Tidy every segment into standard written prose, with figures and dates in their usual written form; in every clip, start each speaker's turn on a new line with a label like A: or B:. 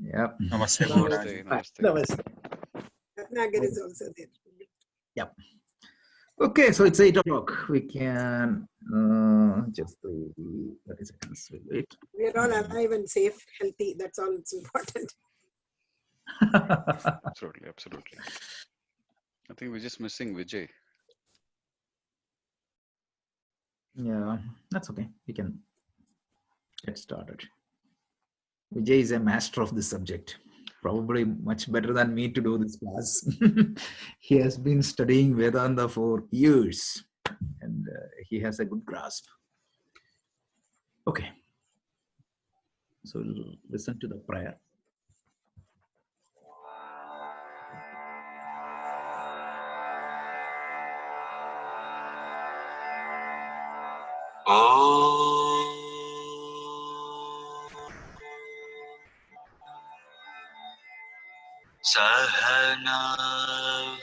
A: Yep.
B: Namaste,
C: Namaste.
B: Namaste.
A: Namaste.
D: Ratnagar is also there.
A: Yep. Okay, so it's 8 o'clock. We can just 30 seconds. We'll wait.
D: We are all alive and safe, healthy. That's all that's important.
C: Absolutely, absolutely. I think we're just missing Vijay.
A: Yeah, that's okay. We can get started. Vijay is a master of this subject. Probably much better than me to do this class. He has been studying Vedanta for years and he has a good grasp. Okay. So we'll listen to the prayer.
E: Sahana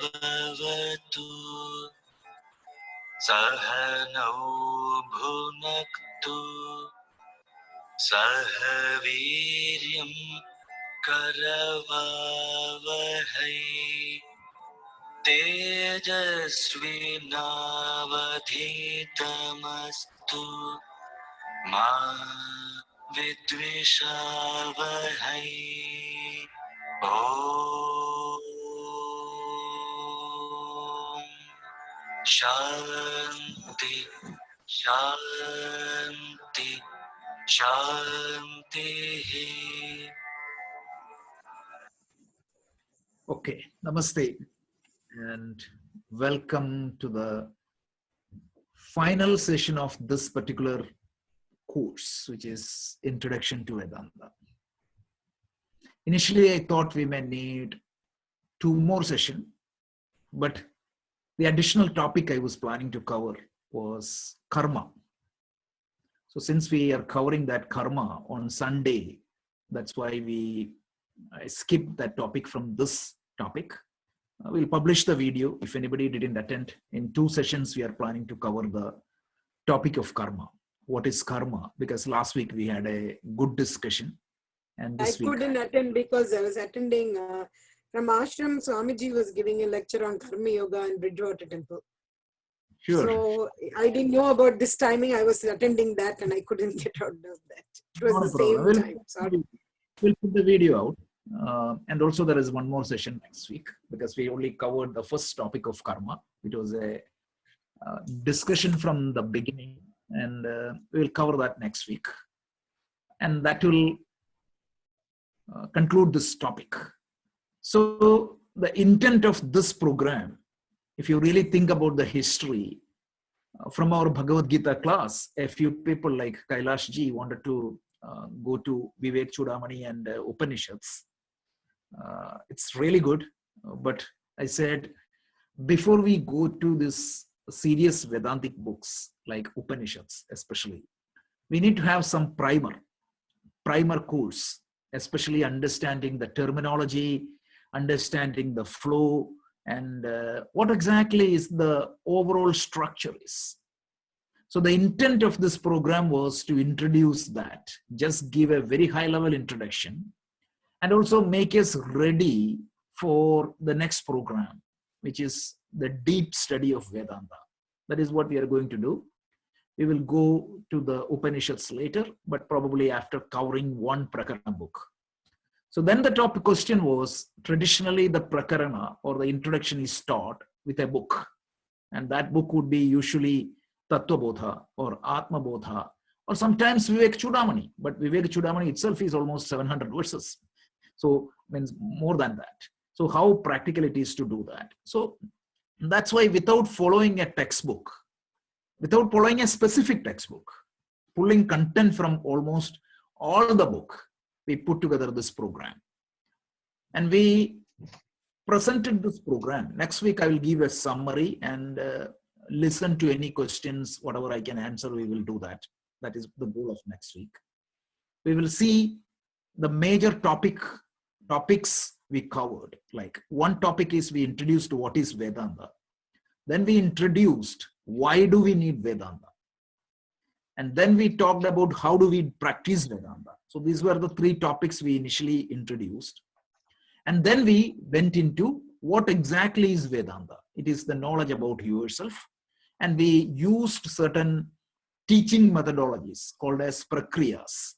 E: vavatu Sahanau bhunaktu Sahaviryam karavavahai Tejasvinavadhitamastu Ma vidvishavahai Om Shanti, Shanti, Shanti.
A: Okay, namaste and welcome to the final session of this particular course, which is Introduction to Vedanta. Initially, I thought we may need 2 more sessions, but the additional topic I was planning to cover was karma. So since we are covering that karma on Sunday, that's why I skipped that topic from this topic. We'll publish the video. If anybody didn't attend, in 2 sessions, we are planning to cover the topic of karma. What is karma? Because last week we had a good discussion. And this week,
D: couldn't attend because I was attending from Ashram. Swamiji was giving a lecture on Karma Yoga in Bridgewater Temple.
A: Sure.
D: So I didn't know about this timing. I was attending that and I couldn't get out of that. It was the same time. Sorry.
A: We'll put the video out. And also there is one more session next week because we only covered the first topic of karma. It was a discussion from the beginning and we'll cover that next week. And that will conclude this topic. So the intent of this program, if you really think about the history, from our Bhagavad Gita class, a few people like Kailash ji wanted to go to Vivek Chudamani and Upanishads. It's really good, but I said, before we go to this serious Vedantic books like Upanishads especially, we need to have some primer course, especially understanding the terminology, understanding the flow, and what exactly is the overall structure is. So the intent of this program was to introduce that, just give a very high level introduction, and also make us ready for the next program, which is the deep study of Vedanta. That is what we are going to do. We will go to the Upanishads later, but probably after covering one Prakarana book. So then the top question was, traditionally the Prakarana or the introduction is taught with a book. And that book would be usually Tattva Bodha or Atma Bodha or sometimes Vivek Chudamani. But Vivek Chudamani itself is almost 700 verses. So means more than that. So how practical it is to do that. So that's why without following a textbook, without following a specific textbook, pulling content from almost all the book, we put together this program. And we presented this program. Next week, I will give a summary and listen to any questions, whatever I can answer, we will do that. That is the goal of next week. We will see the major topics we covered. Like one topic is we introduced what is Vedanta. Then we introduced why do we need Vedanta. And then we talked about how do we practice Vedanta. So these were the three topics we initially introduced. And then we went into what exactly is Vedanta. It is the knowledge about yourself. And we used certain teaching methodologies called as prakriyas.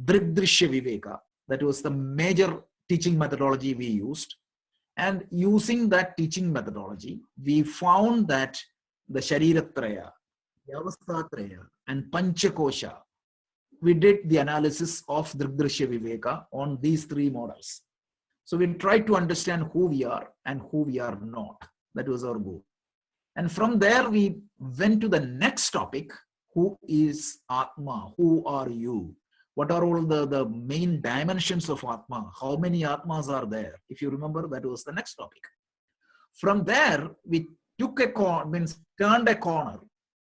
A: Dridrishya Viveka, that was the major teaching methodology we used. And using that teaching methodology, we found that the Shariratraya, Vyavastatraya, and Panchakosha, we did the analysis of Dridrishya Viveka on these three models. So we tried to understand who we are and who we are not. That was our goal. And from there, we went to the next topic. Who is Atma? Who are you? What are all the main dimensions of Atma? How many Atmas are there? If you remember, that was the next topic. From there, we took a corner, turned a corner,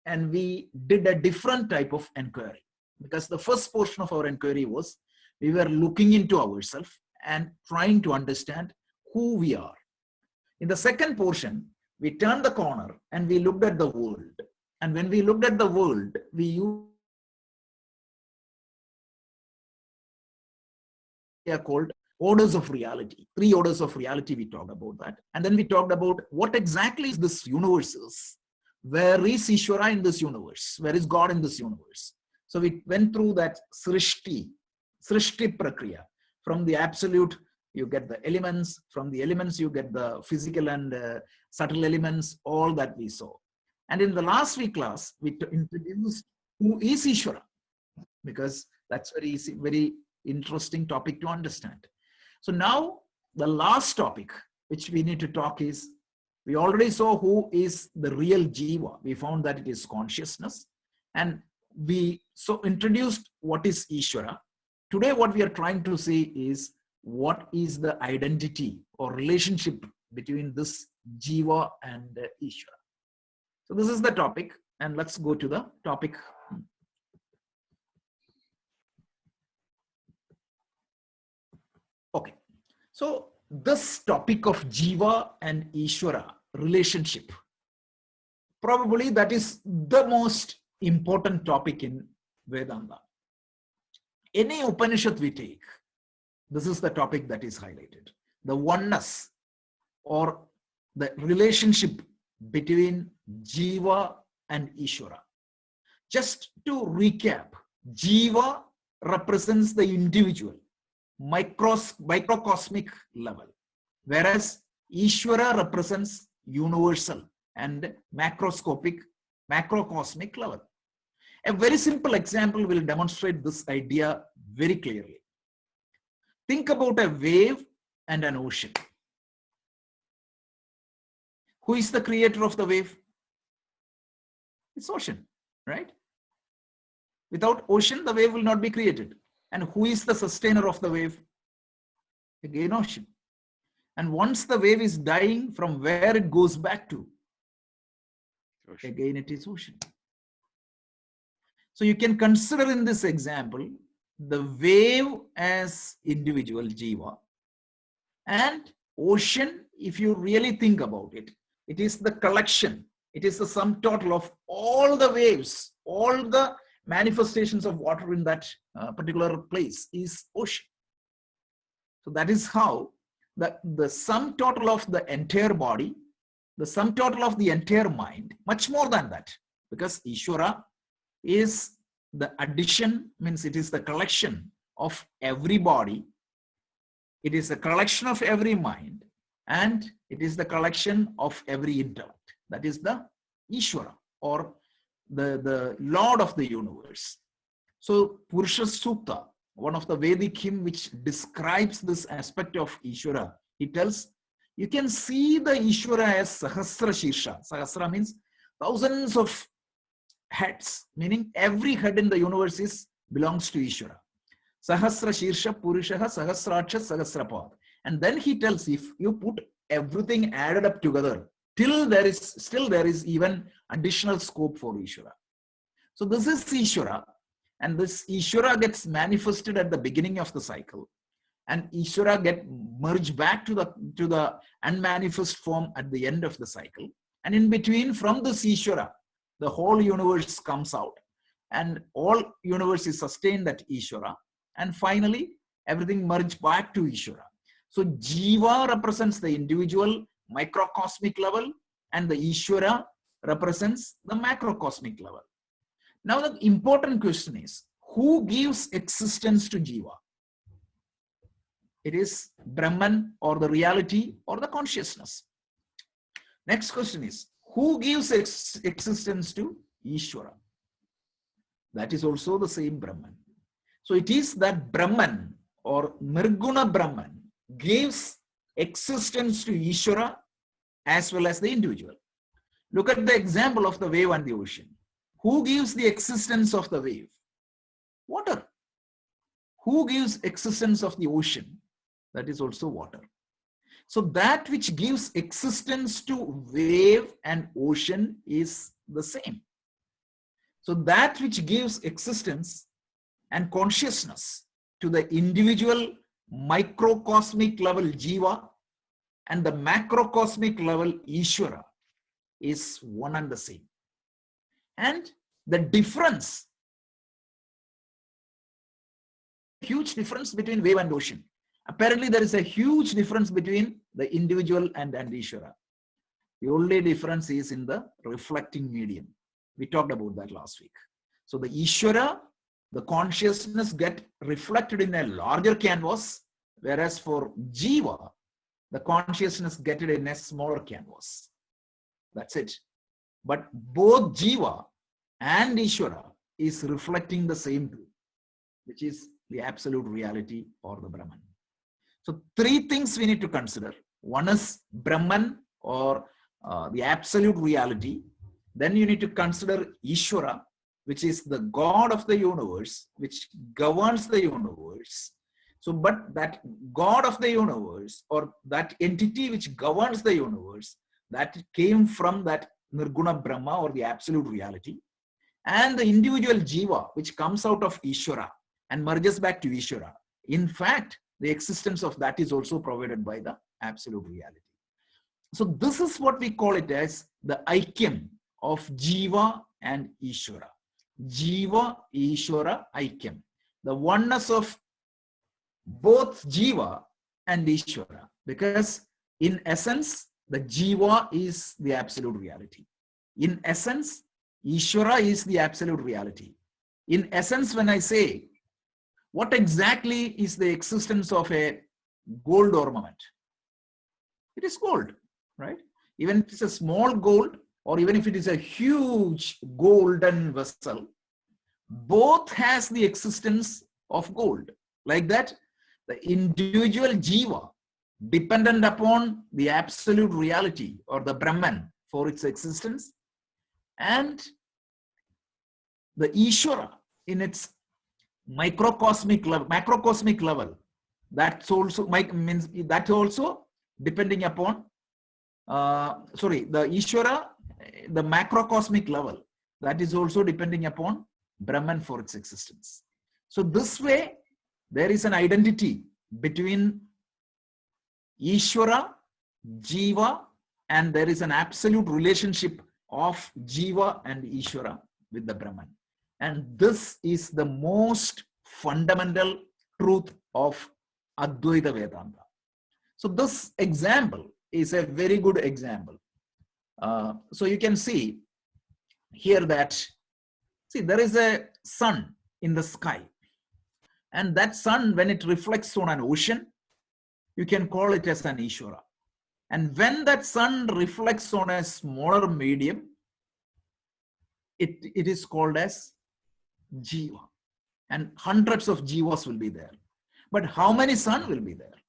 A: and we did a different type of inquiry. Because the first portion of our inquiry was, we were looking into ourselves and trying to understand who we are. In the second portion, we turned the corner and we looked at the world. And when we looked at the world, we used they are called orders of reality. 3 orders of reality, we talked about that. And then we talked about what exactly is this universe is. Where is Ishvara in this universe? Where is God in this universe? So we went through that Srishti Prakriya. From the absolute, you get the elements. From the elements, you get the physical and subtle elements, all that we saw. And in the last week class, we introduced who is Ishvara, because that's very easy, very interesting topic to understand. So now the last topic which we need to talk is, we already saw who is the real Jiva. We found that it is consciousness, and we so introduced what is Ishvara. Today what we are trying to see is what is the identity or relationship between this Jiva and Ishvara. So this is the topic, and let's go to the topic. Okay, so this topic of Jiva and Ishvara relationship, probably that is the most important topic in Vedanta. Any Upanishad we take, this is the topic that is highlighted. The oneness or the relationship between Jiva and Ishvara. Just to recap, Jiva represents the individual, microcosmic level, whereas Ishvara represents universal and macrocosmic level. A very simple example will demonstrate this idea very clearly. Think about a wave and an ocean. Who is the creator of the wave? It's ocean, right? Without ocean, the wave will not be created. And who is the sustainer of the wave? Again, ocean. And once the wave is dying, from where it goes back to? Ocean. Again, it is ocean. So you can consider in this example, the wave as individual Jiva, and ocean, if you really think about it, it is the collection. It is the sum total of all the waves, all the manifestations of water in that particular place is ocean. So that is how the sum total of the entire body, the sum total of the entire mind, much more than that, because Ishvara is the addition, means it is the collection of every body, it is the collection of every mind, and it is the collection of every intellect. That is the Ishvara, or the Lord of the universe. So Purusha Sukta, one of the Vedic hymn which describes this aspect of Ishvara, he tells, you can see the Ishvara as Sahasra Shirsha. Sahasra means thousands of heads, meaning every head in the universe belongs to Ishvara. Sahasra Shirsha Purushaha Sahasraksha Sahasrapad. And then he tells, if you put everything added up together, still there is even additional scope for Ishvara. So this is Ishvara, and this Ishvara gets manifested at the beginning of the cycle, and Ishvara get merged back to the unmanifest form at the end of the cycle. And in between, from this Ishvara, the whole universe comes out, and all universe is sustained at Ishvara. and finally everything merged back to Ishvara. So Jiva represents the individual microcosmic level and the Ishvara represents the macrocosmic level. Now the important question is, who gives existence to Jiva? It is Brahman or the reality or the consciousness. Next question is, who gives existence to Ishvara? That is also the same Brahman. So it is that Brahman or Nirguna Brahman gives existence to Ishvara as well as the individual. Look at the example of the wave and the ocean. Who gives the existence of the wave? Water. Who gives existence of the ocean? That is also water. So that which gives existence to wave and ocean is the same. So that which gives existence and consciousness to the individual microcosmic level Jiva and the macrocosmic level Ishvara is one and the same. And the difference, huge difference between wave and ocean. Apparently there is a huge difference between the individual and Ishvara. The only difference is in the reflecting medium. We talked about that last week. So the Ishvara, the consciousness get reflected in a larger canvas, whereas for Jiva, the consciousness get it in a smaller canvas. That's it. But both Jiva and Ishvara is reflecting the same truth, which is the absolute reality or the Brahman. So three things we need to consider. One is Brahman or the absolute reality. Then you need to consider Ishvara, which is the God of the universe, which governs the universe. So, but that God of the universe or that entity which governs the universe, that came from that Nirguna Brahma or the absolute reality. And the individual Jiva, which comes out of Ishvara and merges back to Ishvara. In fact, the existence of that is also provided by the absolute reality. So this is what we call it as the Aikyam of Jiva and Ishvara. Jiva, Ishvara, Aikyam. The oneness of both Jiva and Ishvara. Because in essence, the Jiva is the absolute reality. In essence, Ishvara is the absolute reality. In essence, when I say, what exactly is the existence of a gold ornament? It is gold, right? Even if it's a small gold or even if it is a huge golden vessel, both has the existence of gold. Like that, the individual Jiva, dependent upon the absolute reality or the Brahman for its existence, and the Ishvara in its microcosmic level, macrocosmic level, that's also means that also depending upon the Ishvara, the macrocosmic level, that is also depending upon Brahman for its existence. So this way there is an identity between Ishvara, Jiva, and there is an absolute relationship of Jiva and Ishvara with the Brahman. And this is the most fundamental truth of Advaita Vedanta. So this example is a very good example. So you can see here that, see, there is a sun in the sky. And that sun, when it reflects on an ocean, you can call it as an Ishvara. And when that sun reflects on a smaller medium, it is called as Jiva. And hundreds of Jivas will be there. But how many sun will be there?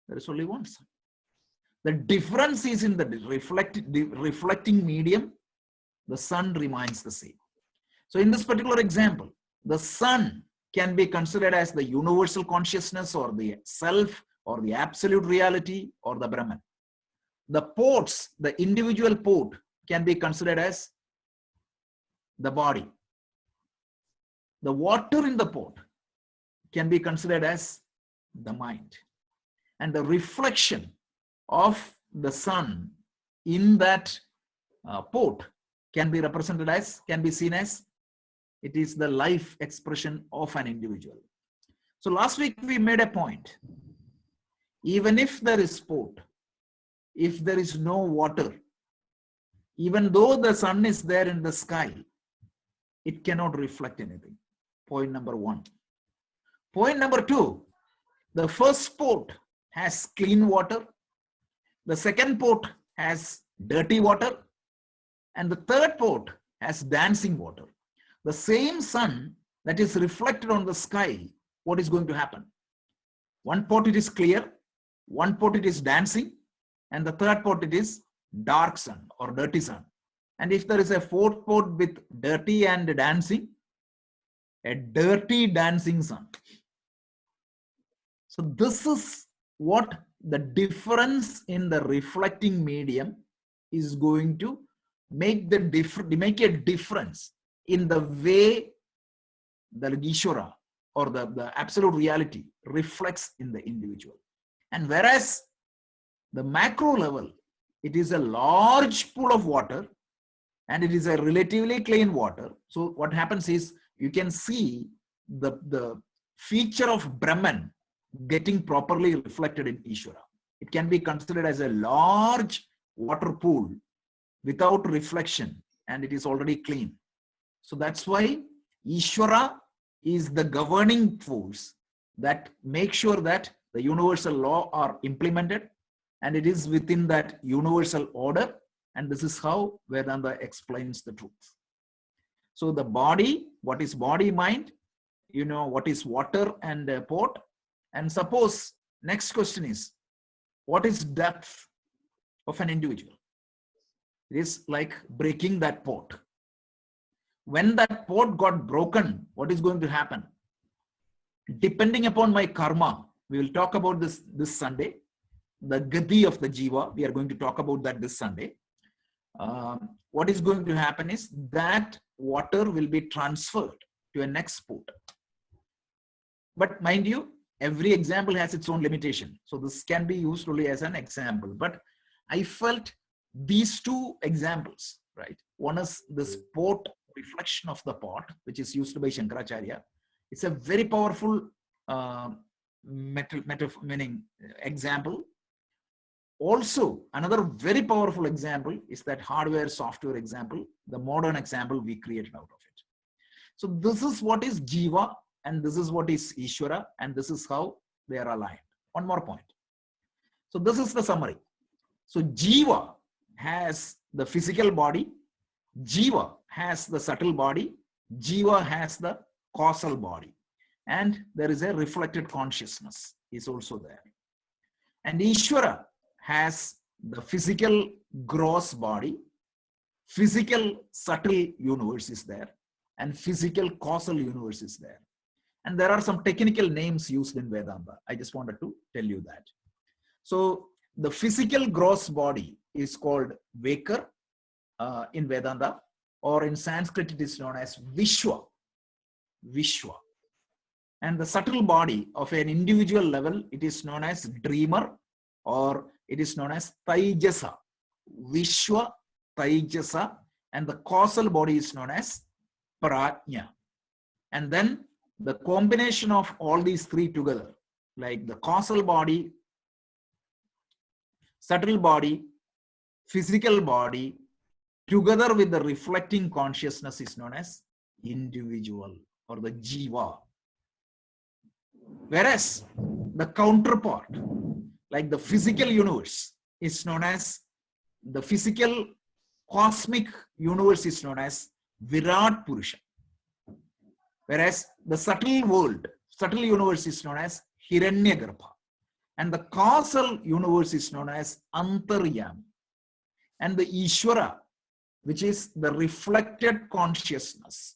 A: There is only one sun. The difference is in the reflecting medium, the sun remains the same. So in this particular example, the sun can be considered as the universal consciousness or the self or the absolute reality or the Brahman. The pots, the individual pot can be considered as the body. The water in the pot can be considered as the mind. And the reflection of the sun in that pot can be represented as, can be seen as, it is the life expression of an individual. So last week we made a point. Even if there is sport, if there is no water, even though the sun is there in the sky, it cannot reflect anything. Point number one. Point number two, the first pot has clean water. The second pot has dirty water. And the third pot has dancing water. The same sun that is reflected on the sky, what is going to happen? One pot it is clear, one pot it is dancing, and the third pot it is dark sun or dirty sun. And if there is a fourth pot with dirty and dancing, a dirty dancing sun. So this is what the difference in the reflecting medium is going to make a difference in the way the Ishvara or the absolute reality reflects in the individual. And whereas the macro level, it is a large pool of water and it is a relatively clean water. So what happens is you can see the feature of Brahman getting properly reflected in Ishvara. It can be considered as a large water pool without reflection, and it is already clean. So that's why Ishvara is the governing force that makes sure that the universal law are implemented, and it is within that universal order. And this is how Vedanta explains the truth. So the body, what is body, mind, what is water and pot. And suppose next question is, what is depth of an individual? It is like breaking that pot. When that pot got broken, what is going to happen? Depending upon my karma, we will talk about this Sunday. The gati of the jiva, we are going to talk about that this Sunday. What is going to happen is that water will be transferred to a next pot. But mind you, every example has its own limitation. So this can be used only as an example. But I felt these two examples, right? One is this pot reflection of the pot, which is used by Shankaracharya. It's a very powerful meaning example. Also, another very powerful example is that hardware software example, the modern example we created out of it. So this is what is Jiva, and this is what is Ishvara, and this is how they are aligned. One more point. So this is the summary. So Jiva has the physical body, Jiva has the subtle body, Jiva has the causal body, and there is a reflected consciousness is also there. And Ishvara has the physical gross body, physical subtle universe is there, and physical causal universe is there. And there are some technical names used in Vedanta. I just wanted to tell you that. So the physical gross body is called Vakar in Vedanta, or in Sanskrit it is known as Vishwa. Vishwa. And the subtle body of an individual level, it is known as dreamer, or it is known as Taijasa. Vishwa, Taijasa, and the causal body is known as Prajna. And then the combination of all these three together, like the causal body, subtle body, physical body, together with the reflecting consciousness is known as individual or the Jiva. Whereas the counterpart, like the physical universe, is known as the physical cosmic universe is known as Virat Purusha. Whereas the subtle world, subtle universe is known as Hiranyagarbha. And the causal universe is known as Antaryam. And the Ishvara, which is the reflected consciousness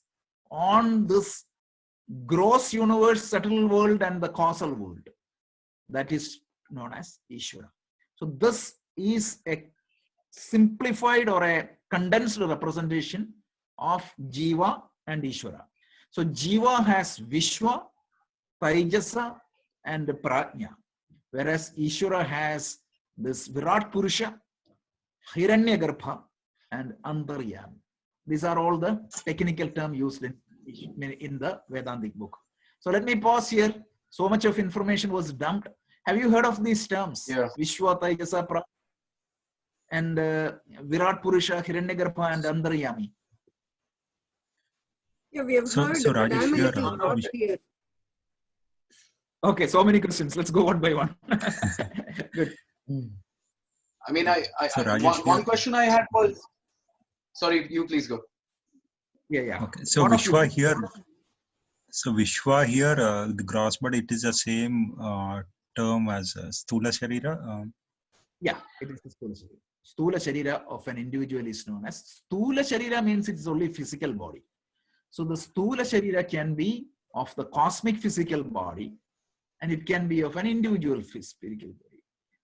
A: on this gross universe, subtle world, and the causal world, that is known as Ishvara. So this is a simplified or a condensed representation of Jiva and Ishvara. So Jiva has Vishwa, Taijasa, and Prajna, whereas Ishvara has this Virat Purusha, Hiranyagarbha, and Antaryam. These are all the technical terms used in the Vedantic book. So let me pause here So much of information was dumped. Have you heard of these terms?
B: Yeah.
A: Vishwa, Taijasa, and Virat Purusha, Hiranyagarbha, and Antaryami.
D: Yeah, we have heard,
F: So
D: but
F: Rajesh,
D: I'm a
F: here,
D: little not clear.
A: Okay, so many questions. Let's go one by one. Good.
B: I mean,
F: So Rajesh,
B: one question I had was, sorry, you please go.
A: Yeah.
F: okay. So
A: One of
F: Vishwa
A: you.
F: here, the gross body, it is the same term as Stula Sharira.
A: Yeah, it is the Stula Sharira. Stula Sharira of an individual is known as Stula Sharira, means it's only physical body. So the Stula Sharira can be of the cosmic physical body, and it can be of an individual spiritual body.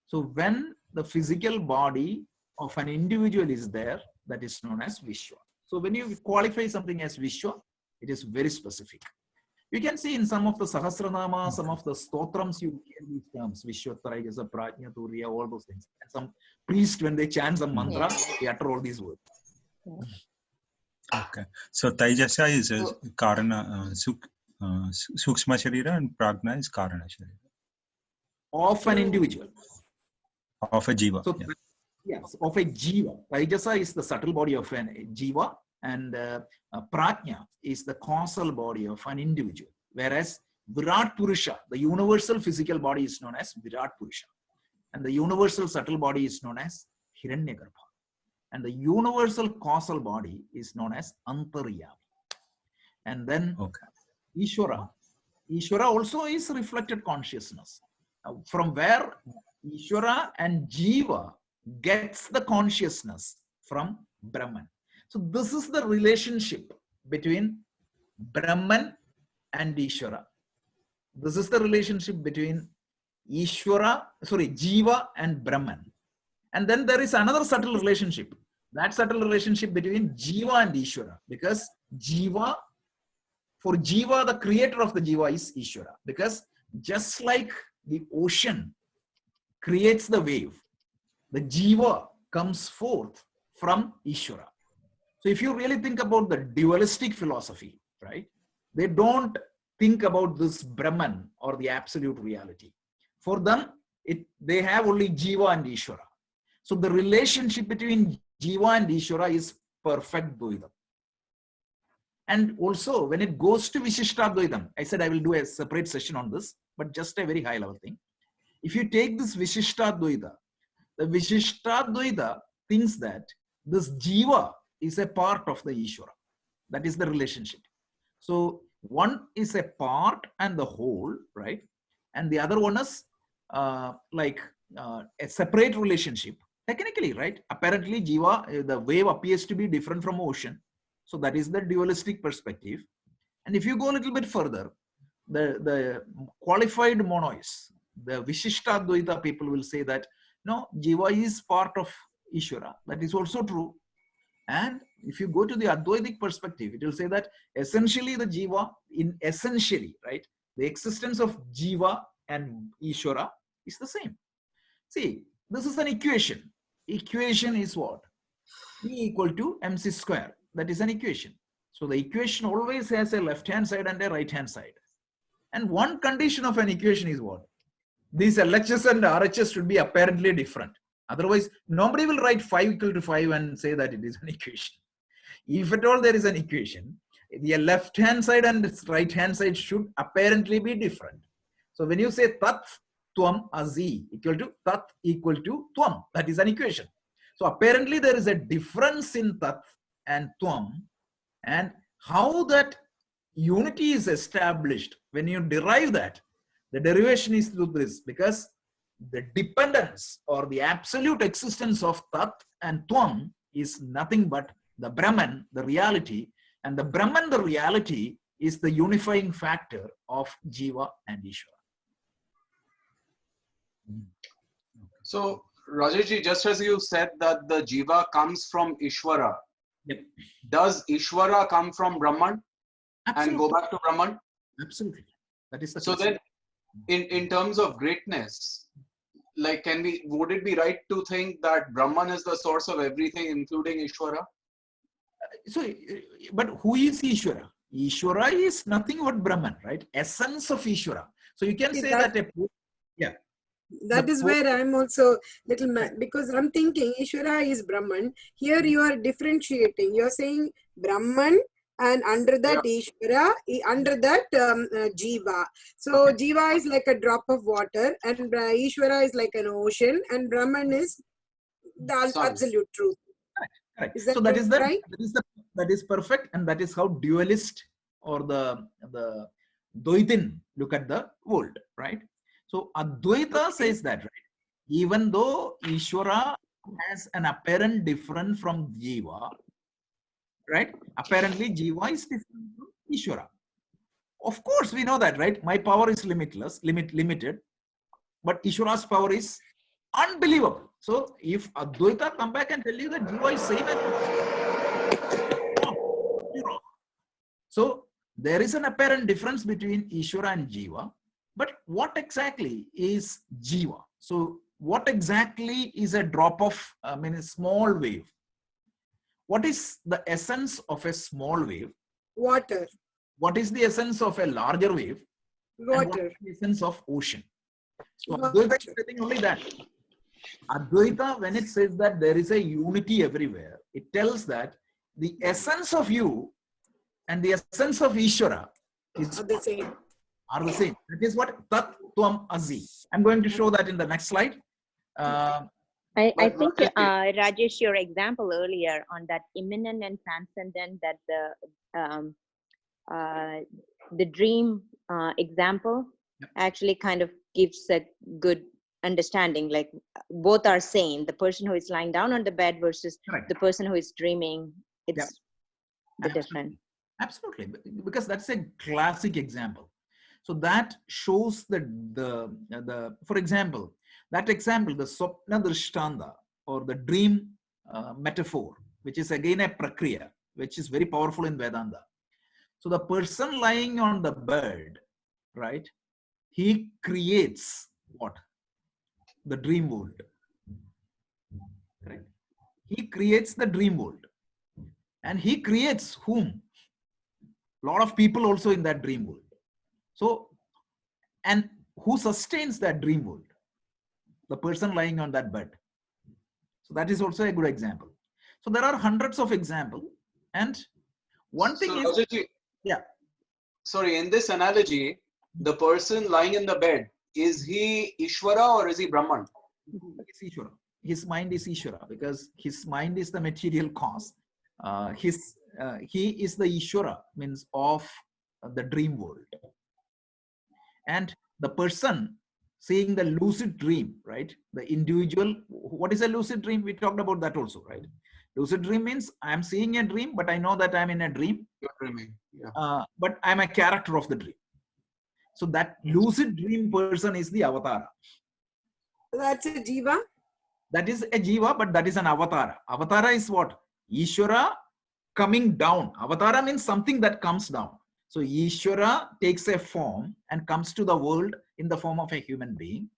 A: So when the physical body of an individual is there, that is known as Vishwa. So when you qualify something as Vishwa, it is very specific. You can see in some of the Sahasranama, some of the stotrams, you hear these terms, Vishwa, Traigasa, Prajna, Turiya, all those things. And some priest, when they chant some mantra, they utter all these words.
F: Okay. So Taijasa is Karana, Sukshma Sharira, and Prajna is Karana Sharira.
A: Of an individual.
F: Of a Jiva.
A: So,
F: Yeah.
A: yes, of a Jiva. Taijasa is the subtle body of an Jiva, and Prajna is the causal body of an individual. Whereas Virat Purusha, the universal physical body, is known as Virat Purusha. And the universal subtle body is known as Hiranyagarbha. And the universal causal body is known as Antaryami. And then Ishvara. Ishvara also is reflected consciousness. From where Ishvara and Jiva gets the consciousness from Brahman. So this is the relationship between Brahman and Ishvara. This is the relationship between Jiva and Brahman. And then there is another subtle relationship. That subtle relationship between Jiva and Ishvara. Because for Jiva, the creator of the Jiva is Ishvara. Because just like the ocean creates the wave, the Jiva comes forth from Ishvara. So if you really think about the dualistic philosophy, right, they don't think about this Brahman or the absolute reality. For them, they have only Jiva and Ishvara. So the relationship between Jiva and Ishvara is perfect Dvaidam. And also when it goes to Vishishtadvaitam, I said I will do a separate session on this, but just a very high level thing. If you take this Vishishtadvaita, the Vishishtadvaita thinks that this Jiva is a part of the Ishvara. That is the relationship. So one is a part and the whole, right? And the other one is a separate relationship. Technically, right? Apparently, Jiva, the wave appears to be different from ocean. So that is the dualistic perspective. And if you go a little bit further, the qualified monoists, the Vishishtadvaita people will say that, no, Jiva is part of Ishvara. That is also true. And if you go to the Advaitic perspective, it will say that essentially the Jiva, right? The existence of Jiva and Ishvara is the same. See, this is an equation. Equation is what? E equal to mc square. That is an equation. So the equation always has a left-hand side and a right-hand side. And one condition of an equation is what? These LHS and RHS should be apparently different. Otherwise, nobody will write 5 equal to 5 and say that it is an equation. If at all there is an equation, the left-hand side and its right-hand side should apparently be different. So when you say tat tvam azi equal to tat equal to tvam, that is an equation. So apparently there is a difference in tat and tvam, and how that unity is established. When you derive that, the derivation is through this, because the dependence or the absolute existence of tat and tvam is nothing but the Brahman, the reality, and the Brahman, the reality, is the unifying factor of Jiva and Ishvara.
B: So, Rajeshji, just as you said that the Jiva comes from Ishvara,
A: Yep.
B: does Ishvara come from Brahman and go back to Brahman?
A: Absolutely. That is the
B: So
A: case.
B: then, in terms of greatness, like, would it be right to think that Brahman is the source of everything, including Ishvara?
A: So, but who is Ishvara? Ishvara is nothing but Brahman, right? Essence of Ishvara. So you can
D: See,
A: say
D: that-
A: that yeah.
D: That
A: The
D: is
A: po-
D: where I'm also little because I'm thinking Ishvara is Brahman. Here you are differentiating. You're saying Brahman, and under that Ishvara, under that Jiva. So Jiva is like a drop of water, and Ishvara is like an ocean, and Brahman is the
B: Sun.
D: absolute truth.
A: Correct.
D: Is that
A: So that is the
D: right?
A: that is perfect, and that is how dualist or the Dvaitin look at the world, right? So Advaita says that, right? Even though Ishvara has an apparent difference from Jiva, right? Apparently Jiva is different from Ishvara. Of course, we know that, right? My power is limited, but Ishvara's power is unbelievable. So if Advaita come back and tell you that Jiva is same as wrong. So there is an apparent difference between Ishvara and Jiva, but what exactly is Jiva? So what exactly is a drop of, a small wave? What is the essence of a small wave?
D: Water.
A: What is the essence of a larger wave? And what
D: Water.
A: is the essence of ocean? So
D: Water.
A: Advaita is saying only that. Advaita, when it says that there is a unity everywhere, it tells that the essence of you and the essence of Ishvara is
D: Are the same.
A: are the same. That is what Tat Tvam Asi. I'm going to show that in the next slide.
G: I
B: But
G: think,
B: Rakesh,
G: Rajesh, your example earlier on that immanent and transcendent, that the dream example actually kind of gives a good understanding. Like both are same. The person who is lying down on the bed versus
A: Correct.
G: the person who is dreaming. It's the
A: Absolutely.
G: different.
A: Absolutely, because that's a classic example. So that shows that for example, that example, the Swapna Drishtanda or the dream metaphor, which is again a prakriya, which is very powerful in Vedanta. So the person lying on the bed, right? He creates what? The dream world. Correct? He creates the dream world. And he creates whom? A lot of people also in that dream world. So, and who sustains that dream world? The person lying on that bed. So that is also a good example. So there are hundreds of examples. And one thing
B: so
A: is,
B: Rajat ji,
A: yeah,
B: sorry, in this analogy, the person lying in the bed, is he Ishvara or is he Brahman?
A: it's Ishvara. His mind is Ishvara because his mind is the material cause. He is the Ishvara, means of the dream world. And the person seeing the lucid dream, right? The individual, what is a lucid dream? We talked about that also, right? Lucid dream means I'm seeing a dream, but I know that I'm in a dream,
B: You're dreaming. Yeah.
A: but I'm a character of the dream. So that lucid dream person is the avatar.
D: That's a Jiva.
A: That is a Jiva, but that is an avatar. Avatar is what? Ishvara coming down. Avatara means something that comes down. So Ishvara takes a form and comes to the world in the form of a human being.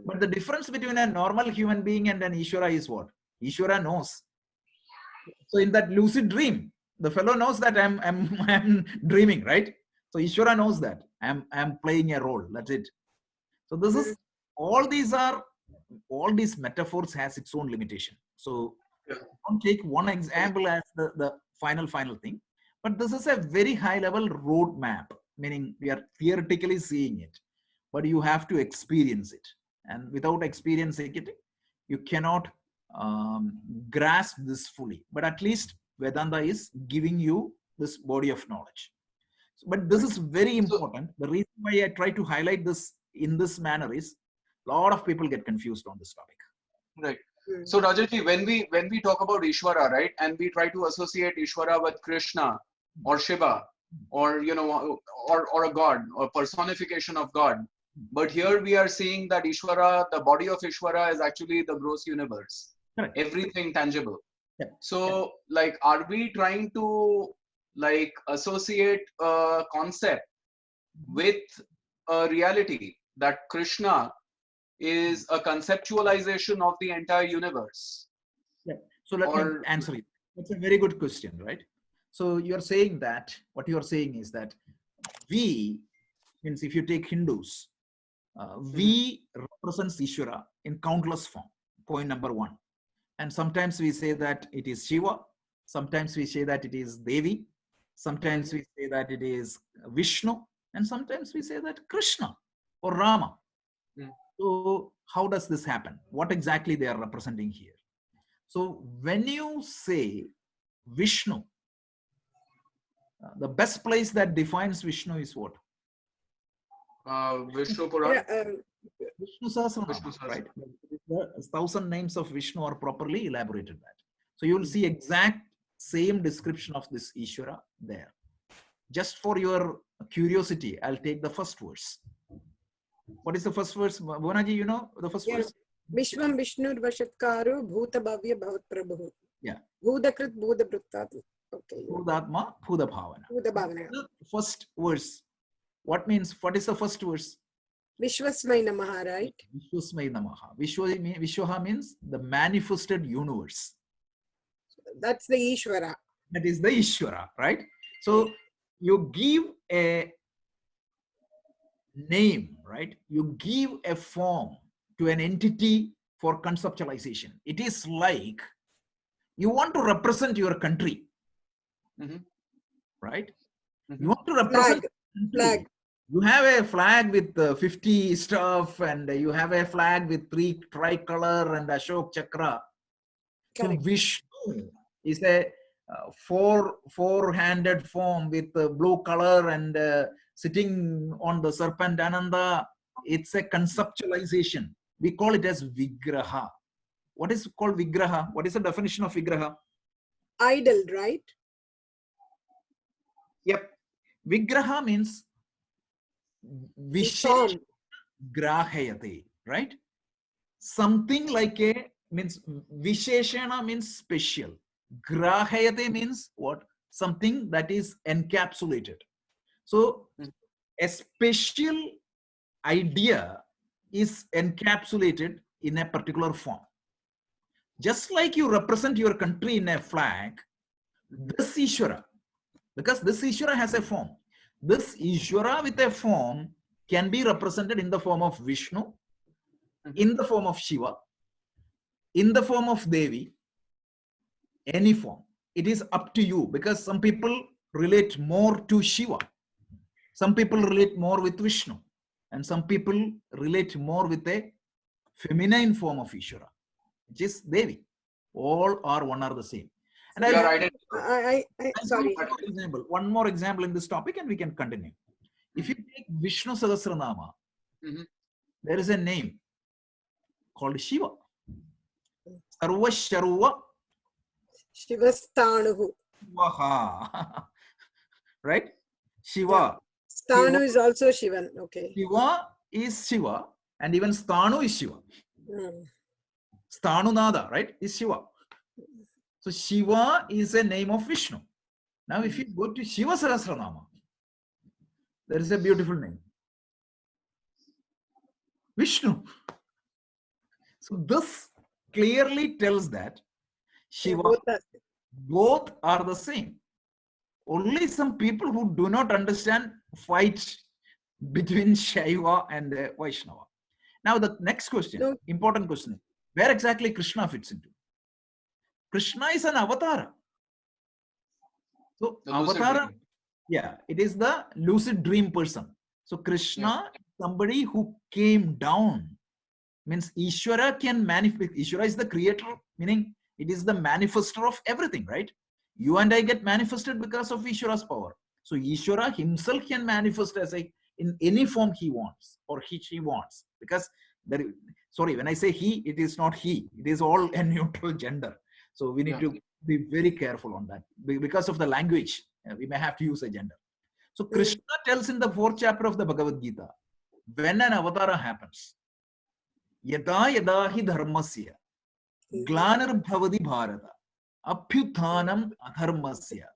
A: But the difference between a normal human being and an Ishvara is what? Ishvara knows. So in that lucid dream, the fellow knows that I'm dreaming, right? So Ishvara knows that I'm playing a role. That's it. So this is all these metaphors has its own limitation. So don't take one example as the final thing, but this is a very high level roadmap, meaning we are theoretically seeing it, but you have to experience it, and without experiencing it you cannot grasp this fully. But at least Vedanta is giving you this body of knowledge. But this is very important. The reason why I try to highlight this in this manner is a lot of people get confused on this topic.
B: Right. So Rajatji, when we talk about Ishvara, right, and we try to associate Ishvara with Krishna or Shiva, or or a god or personification of God, but here we are seeing that Ishvara, the body of Ishvara, is actually the gross universe,
A: Correct.
B: everything tangible.
A: Yeah.
B: So, like, are we trying to like associate a concept with a reality that Krishna is a conceptualization of the entire universe?
A: Yeah. So let me answer it. That's a very good question, right? So you're saying that what you're saying is that we, means if you take Hindus, We represent Ishvara in countless form. Point number one. And sometimes we say that it is Shiva. Sometimes we say that it is Devi. Sometimes we say that it is Vishnu. And sometimes we say that Krishna or Rama. So how does this happen? What exactly they are representing here? So when you say Vishnu, the best place that defines Vishnu is what?
B: Vishnu Puran.
A: Vishnu Sahasranama, right? The 1,000 names of Vishnu are properly elaborated that. So you will see exact same description of this Ishvara there. Just for your curiosity, I'll take the first verse. What is the first verse? Bonaji, you know the first verse?
D: Vishwam Vishnur Vashatkaro Bhuta Bhavya Bhavat Prabhu.
A: Yeah.
D: Bhudakrit Bhuda Bhrittat. Okay.
A: Bhudatma, Bhuda Bhavana.
D: Bhuda Bhavana.
A: The first verse. What is the first verse?
D: Vishwasmai Namaha, right?
A: Vishwasmai Namaha. Vishwaha means the manifested universe.
D: That's the Ishvara.
A: That is the Ishvara, right? So you give a name, right? You give a form to an entity for conceptualization. It is like you want to represent your country, right? You want to represent
D: flag.
A: You have a flag with 50 stuff, and you have a flag with 3 tricolor and Ashok Chakra.
D: Correct.
A: So Vishnu is a four-handed form with blue color and sitting on the serpent Ananda. It's a conceptualization. We call it as Vigraha. What is called Vigraha? What is the definition of Vigraha?
D: Idol, right?
A: Yep. Vigraha means Vishesh Grahayate, right? Something like a means Visheshana means special. Grahayate means what? Something that is encapsulated. So a special idea is encapsulated in a particular form. Just like you represent your country in a flag, this Ishvara, because this Ishvara has a form. This Ishvara with a form can be represented in the form of Vishnu, in the form of Shiva, in the form of Devi, any form. It is up to you, because some people relate more to Shiva. Some people relate more with Vishnu. And some people relate more with a feminine form of Ishvara, which is Devi. All are one are the same. And
D: sorry.
A: One more example in this topic and we can continue. If you take Vishnu Sahasranama, there is a name called Shiva. Sarva Sharuva
D: Shivastanuhu.
A: Right? Shiva.
D: Stanu is also Shivan. Okay.
A: Shiva is Shiva, and even Stanu is Shiva. Stanu Nada, right, is Shiva. So Shiva is a name of Vishnu. Now if you go to Shiva Sahasranama, there is a beautiful name. Vishnu. So this clearly tells that Shiva, both are the same. Only some people who do not understand fight between Shaiva and Vaishnava. Now the next question, important question, where exactly Krishna fits into? Krishna is an avatar. So avatar, yeah, it is the lucid dream person. So Krishna is somebody who came down. Means Ishvara can manifest. Ishvara is the creator, meaning it is the manifester of everything, right? You and I get manifested because of Ishvara's power. So Ishvara himself can manifest as in any form he wants or she wants. Because there, sorry, when I say he, it is not he. It is all a neutral gender. So we need to be very careful on that. Because of the language, we may have to use a gender. So Krishna tells in the 4th chapter of the Bhagavad Gita, when an avatara happens, yada yada hi dharmasya glanar bhavadi bharata apyuthanam adharmasya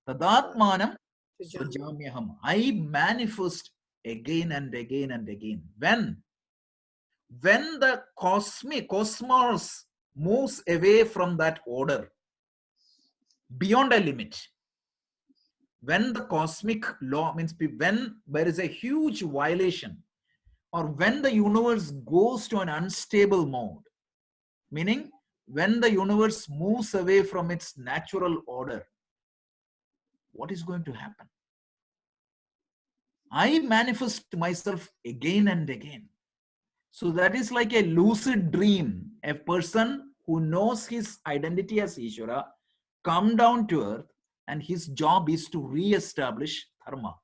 A: tadatmanam swajamyaham. I manifest again and again and again. When the cosmos moves away from that order beyond a limit, when the cosmic law means when there is a huge violation or when the universe goes to an unstable mode, meaning when the universe moves away from its natural order, what is going to happen? I manifest myself again and again. So that is like a lucid dream. A person who knows his identity as Ishvara come down to earth, and his job is to re-establish dharma.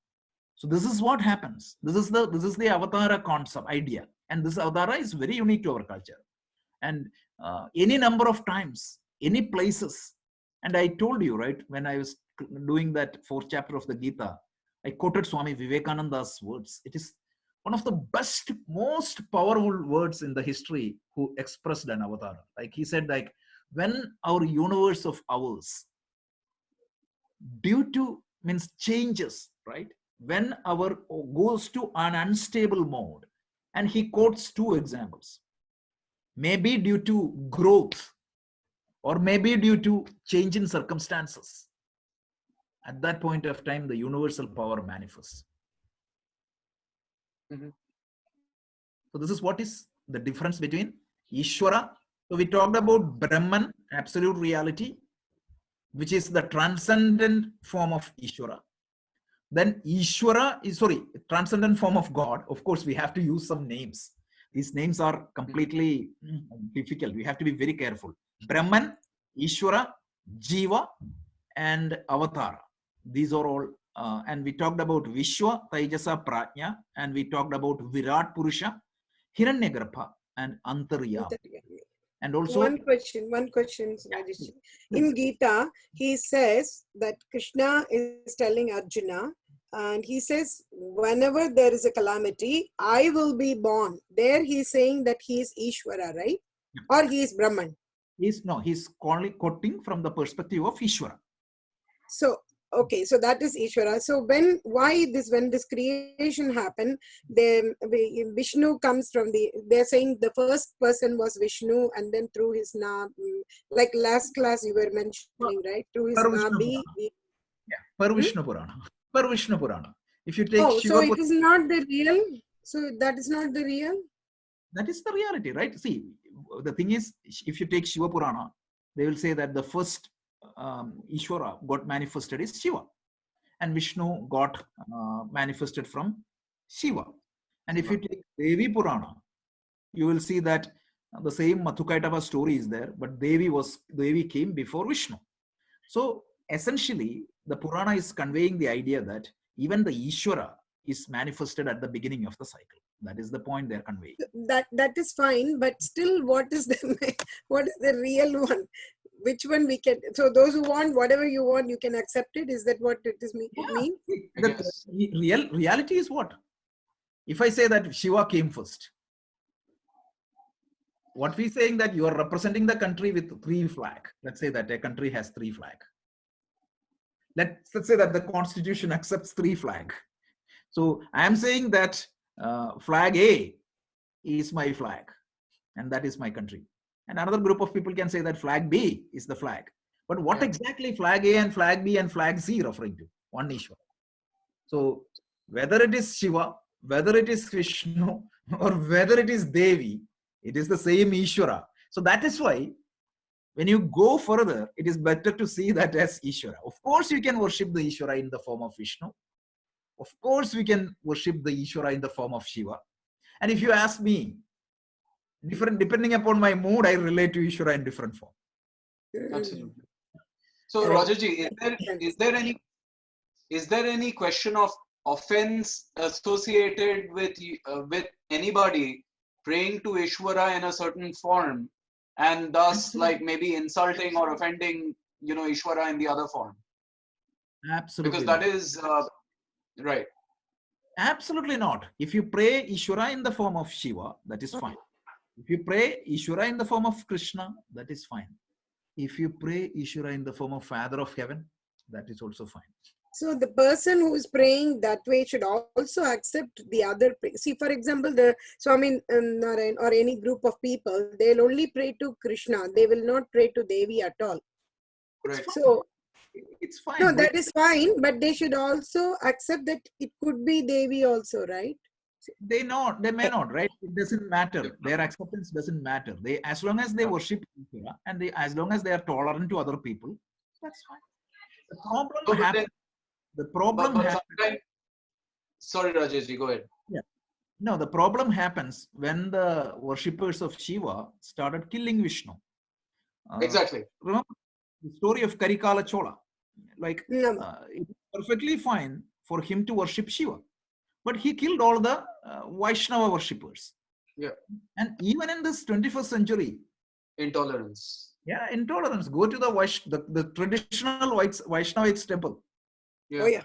A: So this is what happens. This is the avatara concept idea, and this avatara is very unique to our culture. And any number of times, any places, and I told you, right, when I was doing that 4th chapter of the Gita, I quoted Swami Vivekananda's words. It is one of the best, most powerful words in the history who expressed an avatara. Like he said, like, when our universe of ours, due to means changes, right? When our goes to an unstable mode, and he quotes 2 examples. Maybe due to growth, or maybe due to change in circumstances. At that point of time, the universal power manifests.
B: Mhm.
A: So this is what is the difference between Ishvara. So we talked about Brahman, absolute reality, which is the transcendent form of Ishvara. Then Ishvara is, transcendent form of God. Of course, we have to use some names. These names are completely difficult. We have to be very careful. Brahman, Ishvara, Jiva, and Avatara. These are all, and we talked about Vishwa, Taijasa, Prajna, and we talked about Virat Purusha, Hiranyagarbha, and Antaryami. And also
D: one question, Rajesh. In Gita, he says that Krishna is telling Arjuna, and he says, whenever there is a calamity, I will be born. There he's saying that he is Ishvara, right? Or he is Brahman.
A: He's quoting from the perspective of Ishvara.
D: So, okay, so that is Ishvara. So when this creation happened, Vishnu comes from they're saying the first person was Vishnu, and then through his like last class you were mentioning, right? Through his Nabi.
A: Per Vishnu Purana. Per Vishnu Purana. If you take Shiva
D: so it is not the real. So that is not the real.
A: That is the reality, right? See, the thing is, if you take Shiva Purana, they will say that the first Ishvara got manifested is Shiva, and Vishnu got manifested from Shiva. And if you take Devi Purana, you will see that the same Madhukaitava story is there, but Devi came before Vishnu. So essentially, the Purana is conveying the idea that even the Ishvara is manifested at the beginning of the cycle. That is the point they're conveying.
D: That is fine, but still, what is the real one? Which one we can? So those who want whatever you want, you can accept it. Is that what it is mean?
A: The reality is what? If I say that Shiva came first, what we saying that you are representing the country with 3 flags. Let's say that a country has 3 flags. Let's say that the constitution accepts 3 flags. So I am saying that flag A is my flag, and that is my country. And another group of people can say that flag B is the flag. But what exactly flag A and flag B and flag C referring to? One Ishvara. So whether it is Shiva, whether it is Vishnu, or whether it is Devi, it is the same Ishvara. So that is why when you go further, it is better to see that as Ishvara. Of course, you can worship the Ishvara in the form of Vishnu. Of course, we can worship the Ishvara in the form of Shiva. And if you ask me, depending upon my mood, I relate to Ishvara in different form.
B: Absolutely. So, Rajaji, is there any question of offense associated with anybody praying to Ishvara in a certain form, and thus like maybe insulting or offending Ishvara in the other form?
A: Absolutely.
B: Because that is right.
A: Absolutely not. If you pray Ishvara in the form of Shiva, that is fine. If you pray Ishvara in the form of Krishna, that is fine. If you pray Ishvara in the form of Father of Heaven, that is also fine.
D: So the person who is praying that way should also accept the other. See, for example, or any group of people, they'll only pray to Krishna. They will not pray to Devi at all.
B: Right.
D: So
A: it's fine.
D: No, that is fine, but they should also accept that it could be Devi also, right?
A: They may not, right? It doesn't matter. Their acceptance doesn't matter. They, as long as they worship Ishvara and as long as they are tolerant to other people, that's fine. The problem happens. The problem happens.
B: Sorry, Rajesh, go ahead.
A: Yeah. No, the problem happens when the worshippers of Shiva started killing Vishnu.
B: Exactly.
A: Remember the story of Karikala Chola? Like,
D: No.
A: it's perfectly fine for him to worship Shiva, but he killed all the Vaishnava worshippers.
B: Yeah.
A: And even in this 21st century,
B: intolerance.
A: Yeah, intolerance. Go to the traditional Vaishnavites temple.
B: Yeah.
D: Oh yeah.